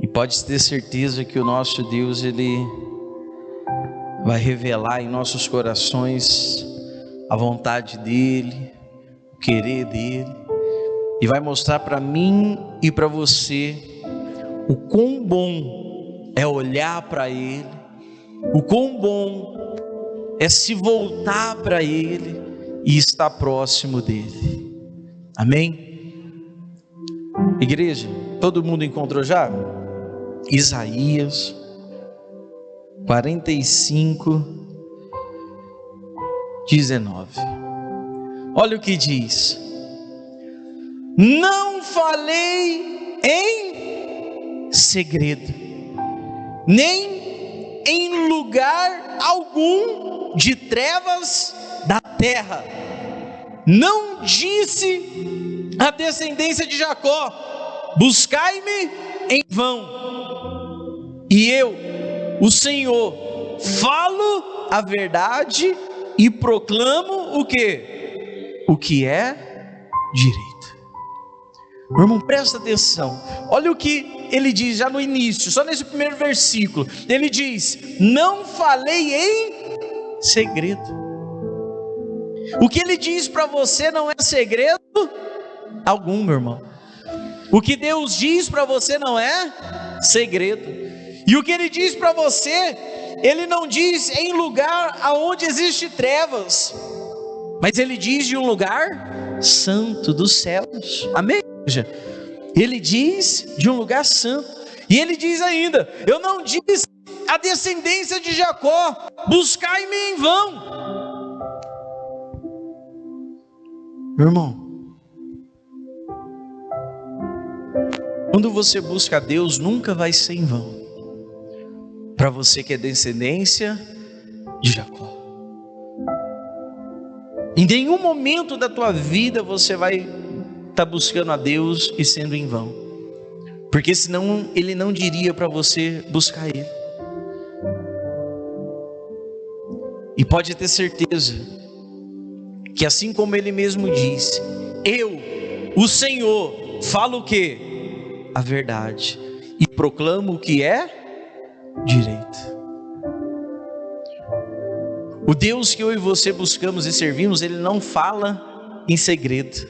E pode ter certeza que o nosso Deus, Ele vai revelar em nossos corações a vontade dEle, o querer dEle, e vai mostrar para mim e para você o quão bom é olhar para Ele, o quão bom é se voltar para Ele e estar próximo dEle. Amém? Igreja, todo mundo encontrou já? Isaías 45, 19. Olha o que diz: não falei em segredo, nem em lugar algum de trevas da terra. Não disse à descendência de Jacó: buscai-me em vão. E eu, o Senhor, falo a verdade e proclamo o quê? O que é direito. Meu irmão, presta atenção. Olha o que ele diz já no início, só nesse primeiro versículo. Ele diz: não falei em segredo. O que ele diz para você não é segredo algum, meu irmão. O que Deus diz para você não é segredo. E o que Ele diz para você, Ele não diz em lugar aonde existe trevas, mas Ele diz de um lugar santo dos céus. Amém? Ele diz de um lugar santo. E Ele diz ainda: eu não disse à descendência de Jacó: buscai-me em vão. Meu irmão, quando você busca a Deus, nunca vai ser em vão. Para você que é descendência de Jacó, em nenhum momento da tua vida você vai estar buscando a Deus e sendo em vão, porque senão Ele não diria para você buscar Ele. E pode ter certeza que assim como Ele mesmo disse: eu, o Senhor, falo o que? A verdade, e proclamo o que é direito. O Deus que eu e você buscamos e servimos, Ele não fala em segredo.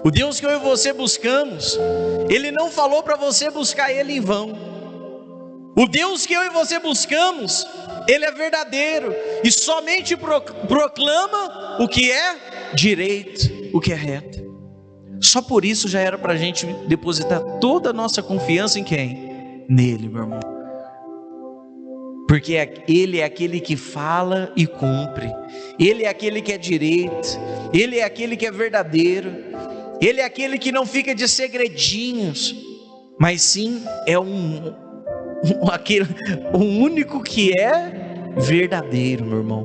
O Deus que eu e você buscamos, Ele não falou para você buscar Ele em vão. O Deus que eu e você buscamos, Ele é verdadeiro e somente proclama o que é direito, o que é reto. Só por isso já era para a gente depositar toda a nossa confiança em quem? Nele, meu irmão. Porque Ele é aquele que fala e cumpre. Ele é aquele que é direito. Ele é aquele que é verdadeiro. Ele é aquele que não fica de segredinhos, mas sim é o único que é verdadeiro, meu irmão.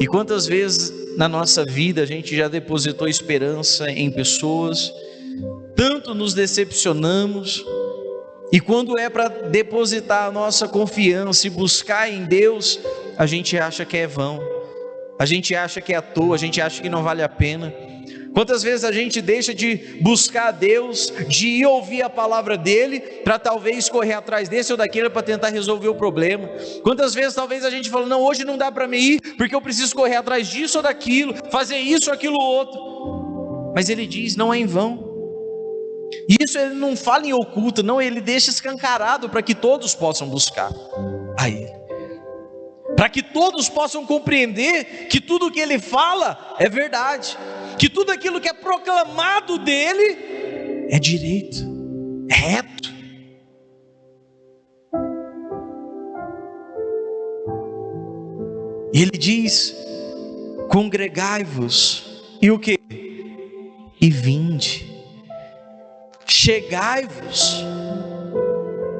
E quantas vezes na nossa vida a gente já depositou esperança em pessoas, tanto nos decepcionamos. E quando é para depositar a nossa confiança e buscar em Deus, a gente acha que é vão, a gente acha que é à toa, a gente acha que não vale a pena. Quantas vezes a gente deixa de buscar a Deus, de ir ouvir a palavra dEle, para talvez correr atrás desse ou daquele para tentar resolver o problema. Quantas vezes talvez a gente fala: não, hoje não dá para me ir, porque eu preciso correr atrás disso ou daquilo, fazer isso ou aquilo outro. Mas Ele diz: não é em vão. Isso Ele não fala em oculto, não, Ele deixa escancarado para que todos possam buscar a Ele, para que todos possam compreender que tudo o que Ele fala é verdade, que tudo aquilo que é proclamado dEle é direito, é reto. E Ele diz: congregai-vos, e o que? E vinde. Chegai-vos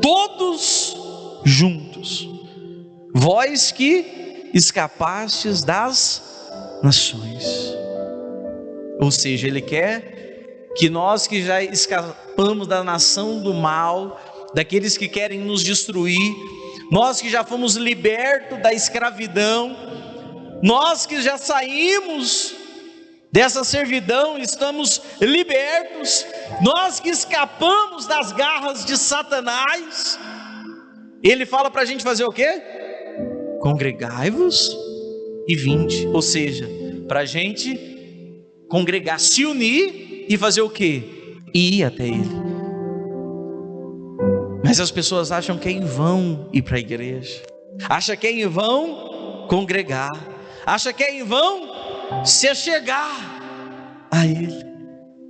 todos juntos, vós que escapastes das nações. Ou seja, Ele quer que nós que já escapamos da nação do mal, daqueles que querem nos destruir, nós que já fomos libertos da escravidão, nós que já saímos dessa servidão, estamos libertos, nós que escapamos das garras de Satanás. Ele fala para a gente fazer o quê? Congregai-vos e vinde, ou seja, para a gente congregar, se unir e fazer o quê? Ir até Ele. Mas as pessoas acham que é em vão ir para a igreja, acham que é em vão congregar, acham que é em vão se achegar a Ele,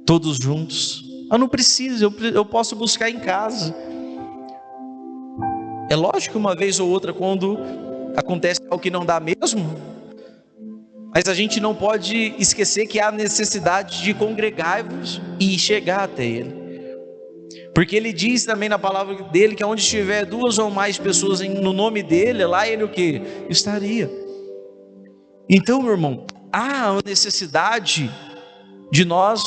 todos juntos. Eu não preciso, eu posso buscar em casa. É lógico que uma vez ou outra, quando acontece algo que não dá mesmo, mas a gente não pode esquecer que há necessidade de congregar-vos e chegar até Ele. Porque Ele diz também na palavra dele que onde estiver 2 ou mais pessoas no nome dele, lá Ele o que? Estaria. Então, meu irmão, há a necessidade de nós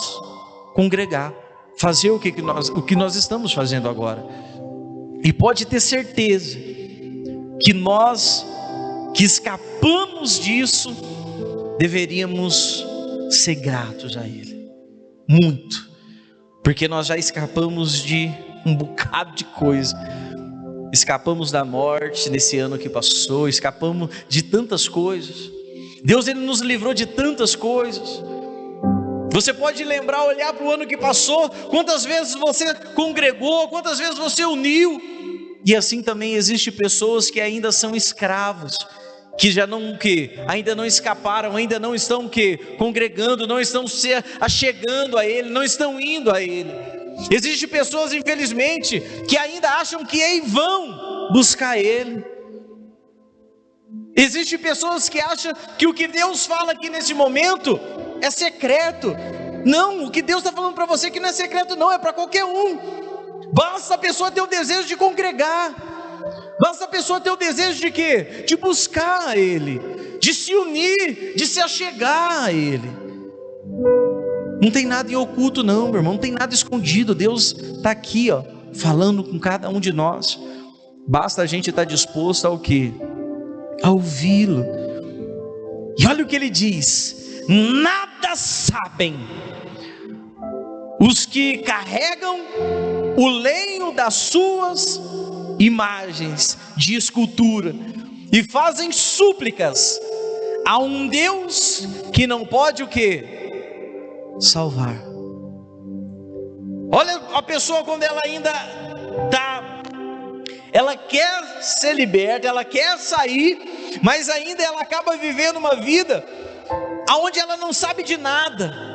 congregar, fazer o que nós estamos fazendo agora. E pode ter certeza que nós que escapamos disso deveríamos ser gratos a Ele, muito, porque nós já escapamos de um bocado de coisa. Escapamos da morte nesse ano que passou, escapamos de tantas coisas. Deus, Ele nos livrou de tantas coisas. Você pode lembrar, olhar para o ano que passou, quantas vezes você congregou, quantas vezes você uniu. E assim também existe pessoas que ainda são escravos, que já não, ainda não escaparam, ainda não estão congregando, não estão se achegando a Ele, não estão indo a Ele. Existem pessoas, infelizmente, que ainda acham que é em vão buscar Ele. Existem pessoas que acham que o que Deus fala aqui nesse momento é secreto. Não, o que Deus está falando para você que não é secreto não, é para qualquer um. Basta a pessoa ter o desejo de congregar, basta a pessoa ter o desejo de quê? De buscar a Ele, de se unir, de se achegar a Ele. Não tem nada em oculto não, meu irmão, não tem nada escondido. Deus está aqui, ó, falando com cada um de nós. Basta a gente estar disposto ao quê? A ouvi-lo. E olha o que Ele diz: nada sabem os que carregam o lenho das suas imagens de escultura e fazem súplicas a um Deus que não pode o quê? Salvar. Olha a pessoa quando ela ainda ela quer ser liberta, ela quer sair, mas ainda ela acaba vivendo uma vida aonde ela não sabe de nada.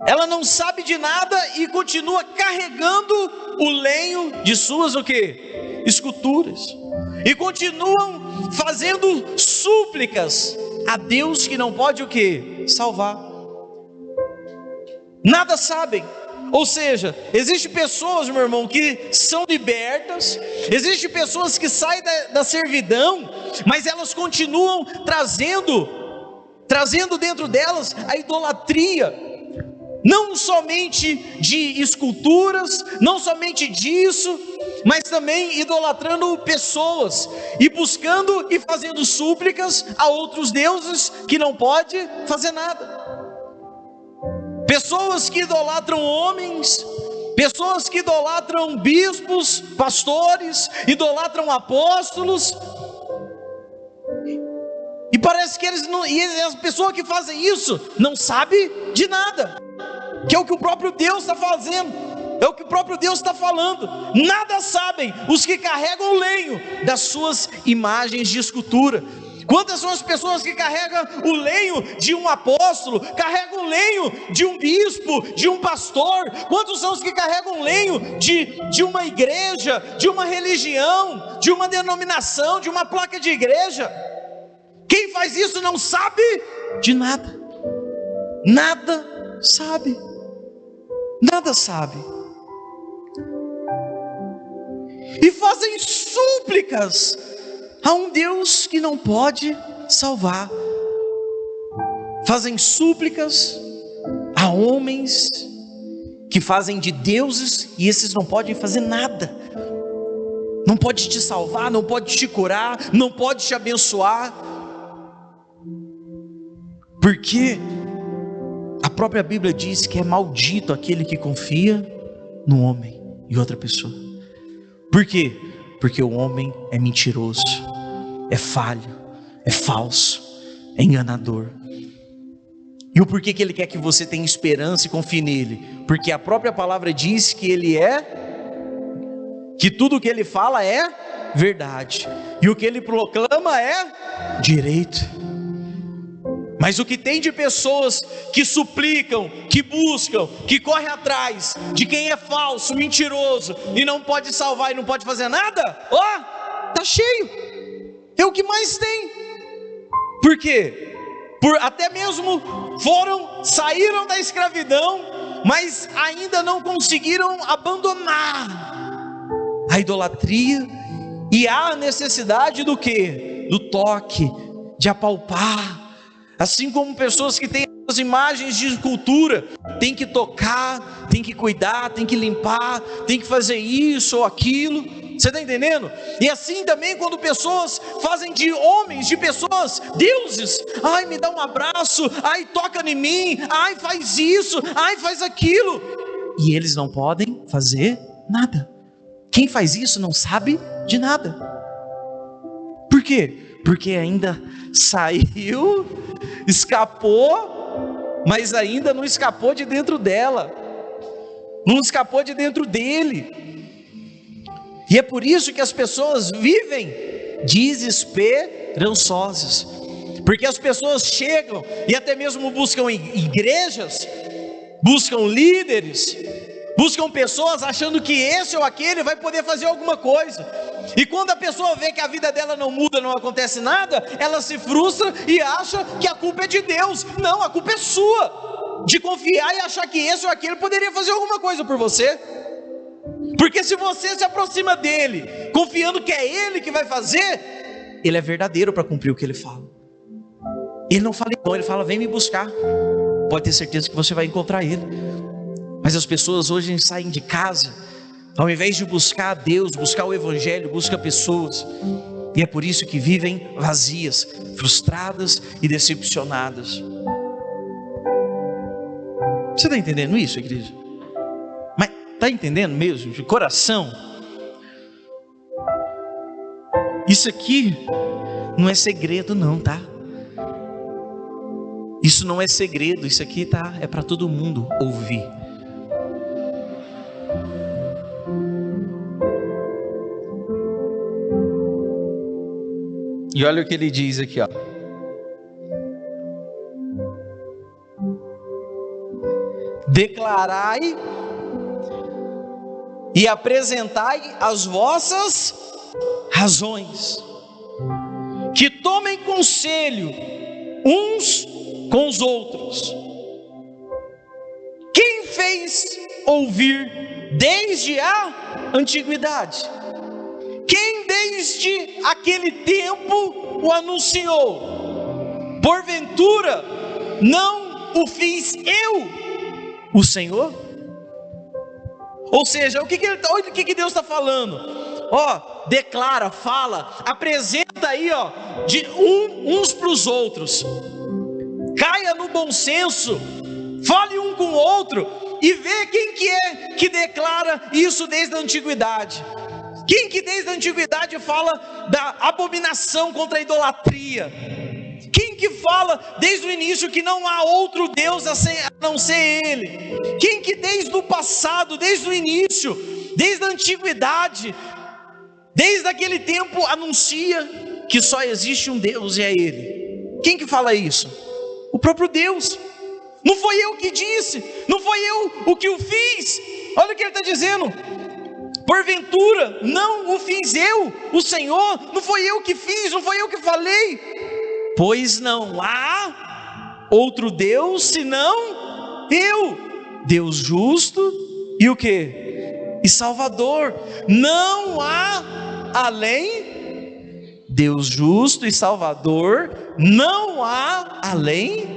Ela não sabe de nada e continua carregando o lenho de suas o quê? Esculturas. E continuam fazendo súplicas a Deus que não pode o quê? Salvar. Nada sabem. Ou seja, existem pessoas, meu irmão, que são libertas, existem pessoas que saem da servidão, mas elas continuam trazendo dentro delas a idolatria. Não somente de esculturas, não somente disso, mas também idolatrando pessoas e buscando e fazendo súplicas a outros deuses que não pode fazer nada. Pessoas que idolatram homens, pessoas que idolatram bispos, pastores, idolatram apóstolos. E parece que eles não, e as pessoas que fazem isso não sabem de nada, que é o que o próprio Deus está fazendo, é o que o próprio Deus está falando. Nada sabem os que carregam o lenho das suas imagens de escultura. Quantas são as pessoas que carregam o lenho de um apóstolo, carregam o lenho de um bispo, de um pastor? Quantos são os que carregam o lenho de uma igreja, de uma religião, de uma denominação, de uma placa de igreja? Quem faz isso não sabe de nada. Nada sabe. Nada sabe. E fazem súplicas a um Deus que não pode salvar. Fazem súplicas a homens que fazem de deuses, e esses não podem fazer nada. Não pode te salvar, não pode te curar, não pode te abençoar. Por quê? A própria Bíblia diz que é maldito aquele que confia no homem e outra pessoa. Por quê? Porque o homem é mentiroso, é falho, é falso, é enganador. E o porquê que ele quer que você tenha esperança e confie nele? Porque a própria palavra diz que que tudo o que ele fala é verdade, e o que ele proclama é direito. Mas o que tem de pessoas que suplicam, que buscam, que correm atrás de quem é falso, mentiroso, e não pode salvar e não pode fazer nada, tá cheio, é o que mais tem. Por quê? Até mesmo saíram da escravidão, mas ainda não conseguiram abandonar a idolatria, e há a necessidade do quê? Do toque, de apalpar. Assim como pessoas que têm as imagens de cultura, tem que tocar, tem que cuidar, tem que limpar, tem que fazer isso ou aquilo. Você está entendendo? E assim também quando pessoas fazem de homens, de pessoas, deuses. Ai, me dá um abraço, ai, toca em mim, ai, faz isso, ai, faz aquilo. E eles não podem fazer nada. Quem faz isso não sabe de nada. Por quê? Porque ainda saiu, escapou, mas ainda não escapou de dentro dela, não escapou de dentro dele. E é por isso que as pessoas vivem desesperançosas, porque as pessoas chegam e até mesmo buscam igrejas, buscam líderes, buscam pessoas achando que esse ou aquele vai poder fazer alguma coisa. E quando a pessoa vê que a vida dela não muda, não acontece nada, ela se frustra e acha que a culpa é de Deus. Não, a culpa é sua, de confiar e achar que esse ou aquele poderia fazer alguma coisa por você. Porque se você se aproxima dele, confiando que é ele que vai fazer, ele é verdadeiro para cumprir o que ele fala. Ele não fala então, ele fala: vem me buscar. Pode ter certeza que você vai encontrar ele. Mas as pessoas hoje saem de casa, ao invés de buscar a Deus, buscar o Evangelho, busca pessoas. E é por isso que vivem vazias, frustradas e decepcionadas. Você está entendendo isso, igreja? Mas está entendendo mesmo, de coração? Isso aqui não é segredo não, tá? Isso não é segredo, isso aqui é para todo mundo ouvir. E olha o que ele diz aqui, ó. Declarai e apresentai as vossas razões, que tomem conselho uns com os outros. Quem fez ouvir desde a antiguidade? Quem desde aquele tempo o anunciou? Porventura não o fiz eu, o Senhor? Ou seja, olha o que Deus está falando. Declara, fala, apresenta aí, de uns para os outros. Caia no bom senso, fale um com o outro e vê quem que é que declara isso desde a antiguidade. Quem que desde a antiguidade fala da abominação contra a idolatria? Quem que fala desde o início que não há outro Deus a não ser Ele? Quem que desde o passado, desde o início, desde a antiguidade, desde aquele tempo anuncia que só existe um Deus e é Ele? Quem que fala isso? O próprio Deus. Não foi eu que disse, não foi eu o que o fiz. Olha o que ele está dizendo. Porventura não o fiz eu, o Senhor? Não foi eu que fiz, não foi eu que falei? Pois não há outro Deus senão eu, Deus justo e o que? E Salvador. Não há além, Deus justo e Salvador, não há além.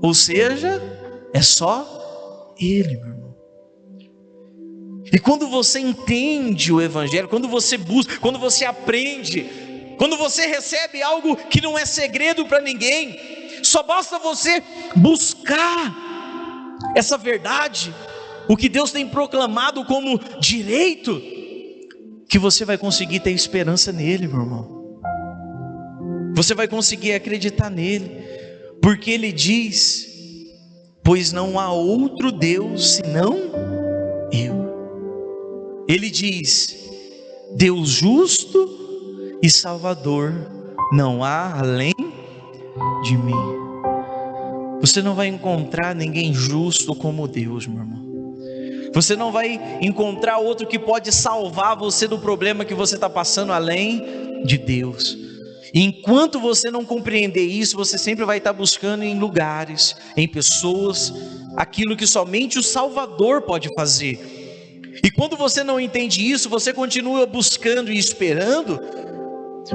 Ou seja, é só Ele, meu irmão. E quando você entende o Evangelho, quando você busca, quando você aprende, quando você recebe algo que não é segredo para ninguém, Só basta você buscar essa verdade, o que Deus tem proclamado como direito, que você vai conseguir ter esperança nele, meu irmão. Você vai conseguir acreditar nele, porque ele diz: pois não há outro Deus senão eu. Ele diz: Deus justo e salvador não há além de mim. Você não vai encontrar ninguém justo como Deus, meu irmão. Você não vai encontrar outro que pode salvar você do problema que você está passando além de Deus. E enquanto você não compreender isso, você sempre vai estar buscando em lugares, em pessoas, aquilo que somente o Salvador pode fazer. E quando você não entende isso, você continua buscando e esperando,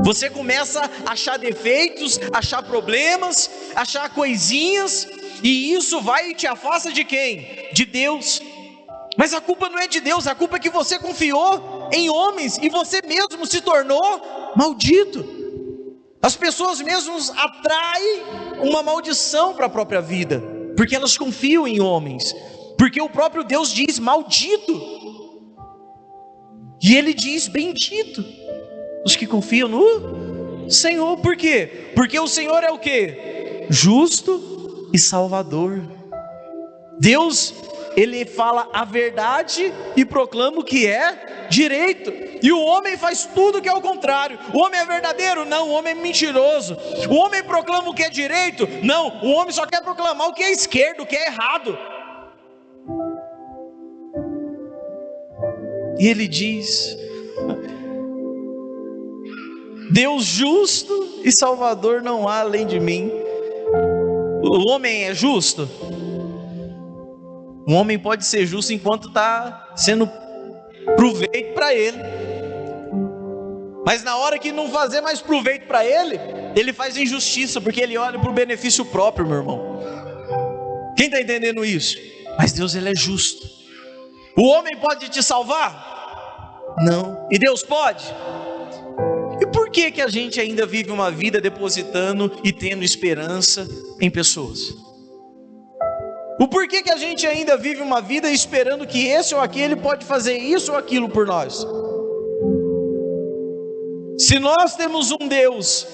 você começa a achar defeitos, achar problemas, achar coisinhas, e isso vai e te afasta de quem? De Deus. Mas a culpa não é de Deus, a culpa é que você confiou em homens e você mesmo se tornou maldito. As pessoas mesmo atraem uma maldição para a própria vida, porque elas confiam em homens, porque o próprio Deus diz maldito, e ele diz bendito os que confiam no Senhor. Por quê? Porque o Senhor é o quê? Justo e salvador. Deus, ele fala a verdade e proclama o que é direito, e o homem faz tudo que é o contrário. O homem é verdadeiro? Não, o homem é mentiroso. O homem proclama o que é direito? Não, o homem só quer proclamar o que é esquerdo, o que é errado. E ele diz: Deus justo e salvador não há além de mim. O homem é justo? Um homem pode ser justo enquanto está sendo proveito para ele, mas na hora que não fazer mais proveito para ele, ele faz injustiça, porque ele olha para o benefício próprio, meu irmão. Quem está entendendo isso? Mas Deus, ele é justo. O homem pode te salvar? Não. E Deus pode? E por que que a gente ainda vive uma vida depositando e tendo esperança em pessoas? O porquê que a gente ainda vive uma vida esperando que esse ou aquele pode fazer isso ou aquilo por nós? Se nós temos um Deus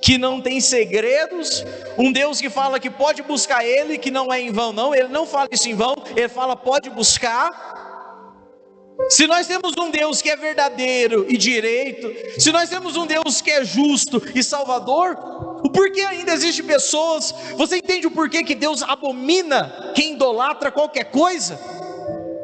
que não tem segredos, um Deus que fala que pode buscar Ele, que não é em vão, não, Ele não fala isso em vão, Ele fala pode buscar. Se nós temos um Deus que é verdadeiro e direito, se nós temos um Deus que é justo e salvador, o porquê ainda existem pessoas? Você entende o porquê que Deus abomina quem idolatra qualquer coisa?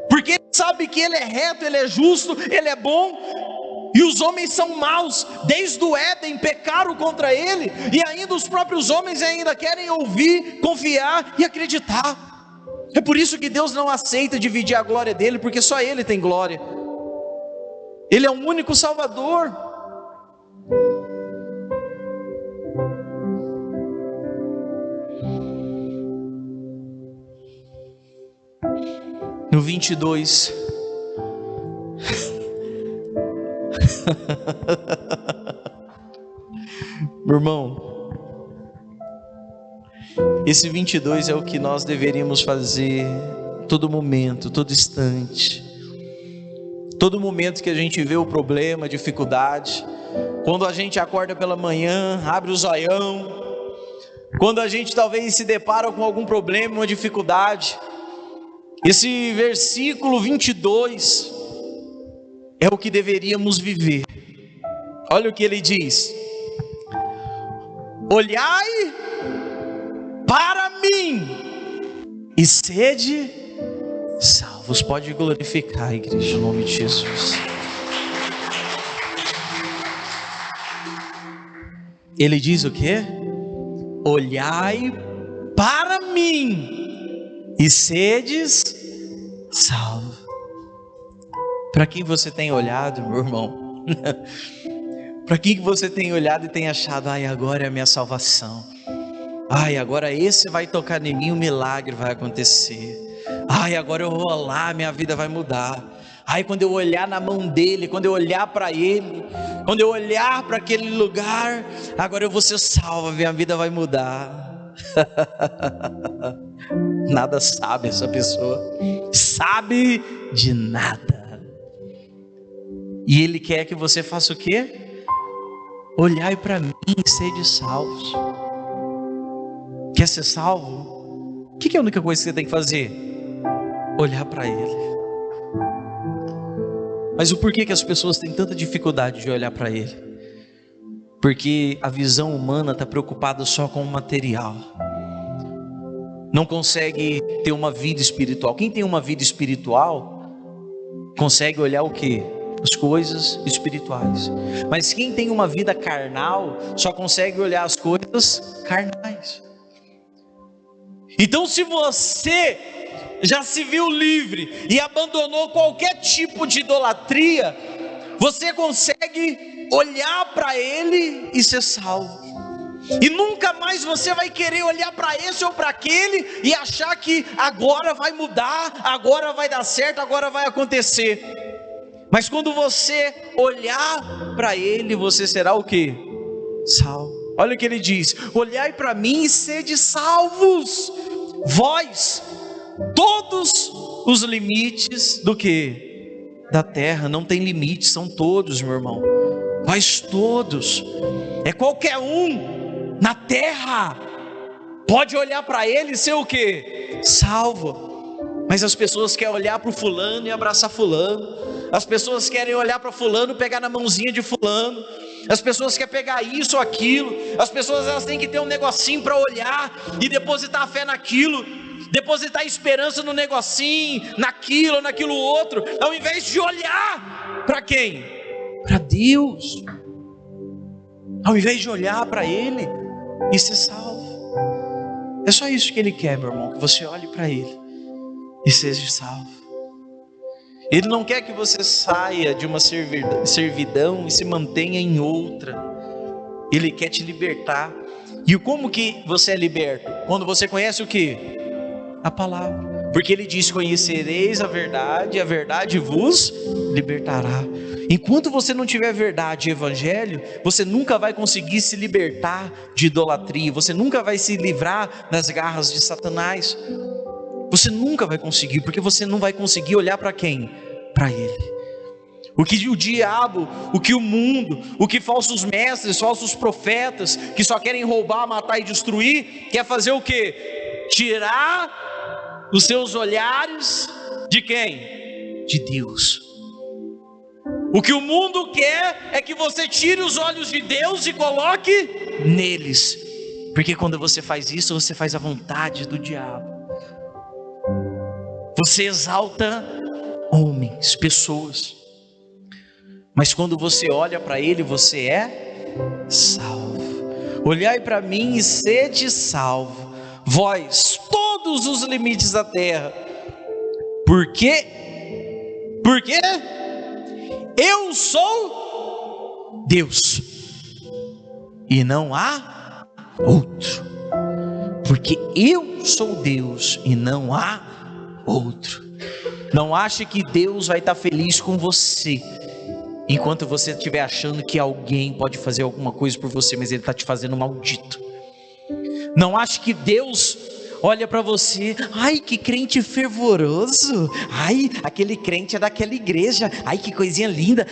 Porque Ele sabe que Ele é reto, Ele é justo, Ele é bom, e os homens são maus. Desde o Éden pecaram contra Ele, e ainda os próprios homens ainda querem ouvir, confiar e acreditar. É por isso que Deus não aceita dividir a glória dele, porque só Ele tem glória. Ele é o único Salvador. No 22, meu irmão, esse 22 é o que nós deveríamos fazer todo momento, todo instante. Todo momento que a gente vê o problema, a dificuldade, quando a gente acorda pela manhã, abre o zoião, quando a gente talvez se depara com algum problema, uma dificuldade, esse versículo 22 é o que deveríamos viver. Olha o que ele diz: olhai para mim e sede salvos. Pode glorificar a igreja em nome de Jesus. Ele diz o quê? Olhai para mim e sedes salvos. Para quem você tem olhado, meu irmão? Para quem você tem olhado e tem achado: ai, agora é a minha salvação, ai, agora esse vai tocar em mim, um milagre vai acontecer, ai, agora eu vou lá, minha vida vai mudar, ai, quando eu olhar na mão dele, quando eu olhar para ele, quando eu olhar para aquele lugar, agora eu vou ser salvo, minha vida vai mudar. Nada sabe essa pessoa, sabe de nada. E ele quer que você faça o quê? Olhai para mim e sede salvos. Quer ser salvo? O que é a única coisa que você tem que fazer? Olhar para ele. Mas o porquê que as pessoas têm tanta dificuldade de olhar para ele? Porque a visão humana está preocupada só com o material. Não consegue ter uma vida espiritual. Quem tem uma vida espiritual consegue olhar o quê? As coisas espirituais. Mas quem tem uma vida carnal só consegue olhar as coisas carnais. Então, se você já se viu livre e abandonou qualquer tipo de idolatria, você consegue olhar para ele e ser salvo. E nunca mais você vai querer olhar para esse ou para aquele e achar que agora vai mudar, agora vai dar certo, agora vai acontecer. Mas quando você olhar para ele, você será o quê? Salvo. Olha o que ele diz: olhai para mim e sede salvos, vós, todos os limites do que? Da terra. Não tem limite, são todos, meu irmão. Vós todos, é qualquer um na terra pode olhar para ele e ser o que? Salvo. Mas as pessoas querem olhar para o fulano e abraçar fulano. As pessoas querem olhar para fulano, pegar na mãozinha de fulano. As pessoas querem pegar isso ou aquilo. As pessoas, elas têm que ter um negocinho para olhar e depositar a fé naquilo, depositar esperança no negocinho, naquilo outro, ao invés de olhar para quem? Para Deus. Ao invés de olhar para ele e ser salvo. É só isso que ele quer, meu irmão, que você olhe para ele e seja salvo. Ele não quer que você saia de uma servidão e se mantenha em outra. Ele quer te libertar. E como que você é liberto? Quando você conhece o que? A palavra. Porque ele diz: conhecereis a verdade vos libertará. Enquanto você não tiver verdade e evangelho, você nunca vai conseguir se libertar de idolatria. Você nunca vai se livrar das garras de Satanás. Você nunca vai conseguir, porque você não vai conseguir olhar para quem? Para ele. O que o diabo, o que o mundo, o que falsos mestres, falsos profetas, que só querem roubar, matar e destruir, quer fazer o quê? Tirar os seus olhares de quem? De Deus. O que o mundo quer é que você tire os olhos de Deus e coloque neles. Porque quando você faz isso, você faz a vontade do diabo. Você exalta homens, pessoas. Mas quando você olha para ele, você é salvo. Olhai para mim e sede salvo, vós, todos os limites da terra. Por quê? Porque eu sou Deus e não há outro. Porque eu sou Deus e não há outro. Não ache que Deus vai estar feliz com você enquanto você estiver achando que alguém pode fazer alguma coisa por você, mas ele está te fazendo maldito. Não ache que Deus olha para você: ai, que crente fervoroso, ai, aquele crente é daquela igreja, ai, que coisinha linda.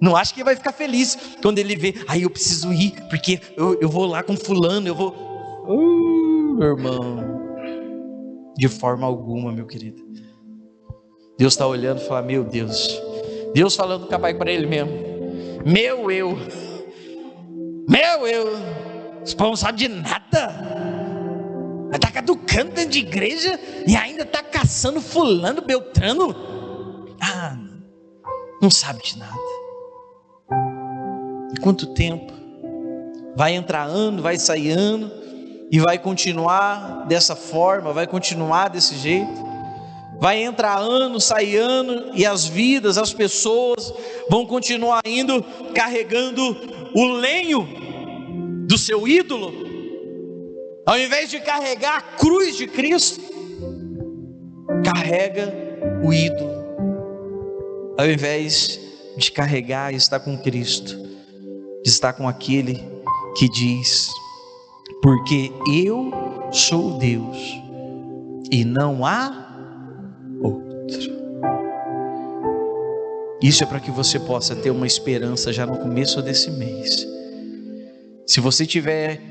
Não ache que ele vai ficar feliz quando ele vê: ai, eu preciso ir, porque eu vou lá com fulano, eu vou. Meu irmão, de forma alguma, meu querido. Deus está olhando e fala: meu Deus. Deus falando com o pai para ele mesmo: meu eu, esse povo não sabe de nada, está caducando dentro de igreja e ainda está caçando fulano, beltrano. Não sabe de nada. E quanto tempo? Vai entrar ano, vai sair ano, e vai continuar dessa forma, vai continuar desse jeito. Vai entrar ano, sair ano, e as vidas, as pessoas vão continuar indo carregando o lenho do seu ídolo, ao invés de carregar a cruz de Cristo. Carrega o ídolo, ao invés de carregar e estar com Cristo, de estar com aquele que diz: porque eu sou Deus e não há outro. Isso é para que você possa ter uma esperança já no começo desse mês. Se você tiver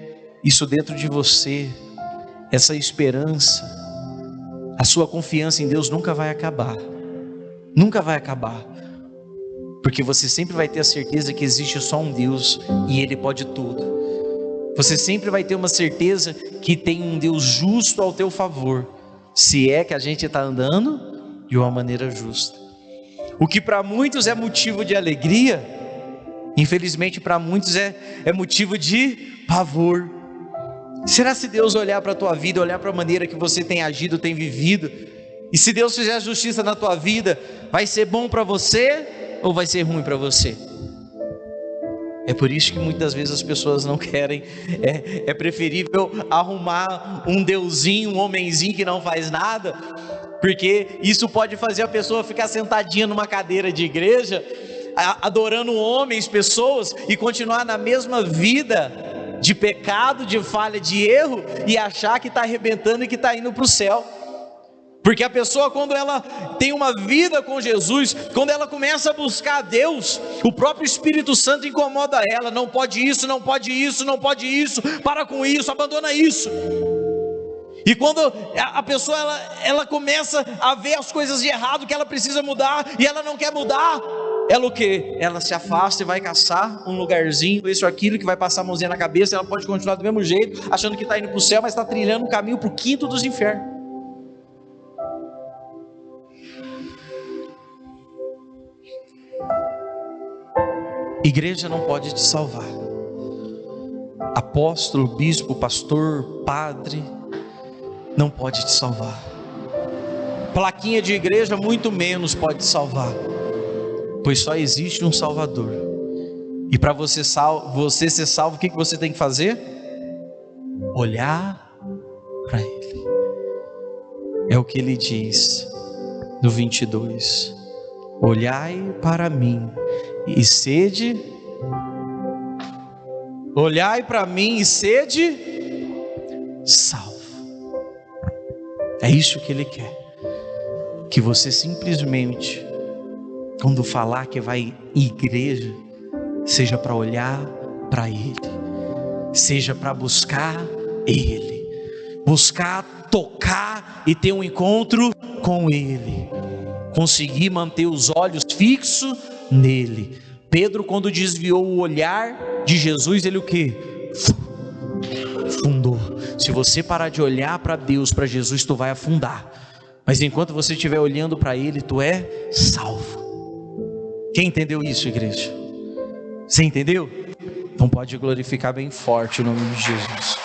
isso dentro de você, essa esperança, a sua confiança em Deus nunca vai acabar. Nunca vai acabar. Porque você sempre vai ter a certeza que existe só um Deus e Ele pode tudo. Você sempre vai ter uma certeza que tem um Deus justo ao teu favor, se é que a gente está andando de uma maneira justa. O que para muitos é motivo de alegria, infelizmente para muitos é motivo de pavor. Será se Deus olhar para a tua vida, olhar para a maneira que você tem agido, tem vivido, e se Deus fizer a justiça na tua vida, vai ser bom para você ou vai ser ruim para você? É por isso que muitas vezes as pessoas não querem, é preferível arrumar um deusinho, um homenzinho que não faz nada, porque isso pode fazer a pessoa ficar sentadinha numa cadeira de igreja, adorando homens, pessoas, e continuar na mesma vida de pecado, de falha, de erro, e achar que está arrebentando e que está indo para o céu. Porque a pessoa, quando ela tem uma vida com Jesus, quando ela começa a buscar a Deus, o próprio Espírito Santo incomoda ela. Não pode isso, não pode isso, não pode isso, para com isso, abandona isso. E quando a pessoa ela começa a ver as coisas de errado que ela precisa mudar, e ela não quer mudar, ela o quê? Ela se afasta e vai caçar um lugarzinho, isso ou aquilo, que vai passar a mãozinha na cabeça. Ela pode continuar do mesmo jeito, achando que está indo para o céu, mas está trilhando um caminho para o quinto dos infernos. Igreja não pode te salvar. Apóstolo, bispo, pastor, padre, não pode te salvar. Plaquinha de igreja muito menos pode te salvar, pois só existe um Salvador. E para você ser salvo, o que você tem que fazer? Olhar para Ele. É o que Ele diz no 22: olhai para mim e sede, olhai para mim e sede salvo. É isso que Ele quer, que você simplesmente, quando falar que vai em igreja, seja para olhar para Ele, seja para buscar Ele, buscar, tocar e ter um encontro com Ele, conseguir manter os olhos fixos nele. Pedro, quando desviou o olhar de Jesus, ele o que? Afundou. Se você parar de olhar para Deus, para Jesus, tu vai afundar. Mas enquanto você estiver olhando para Ele, tu é salvo. Quem entendeu isso, igreja? Você entendeu? Então pode glorificar bem forte o nome de Jesus.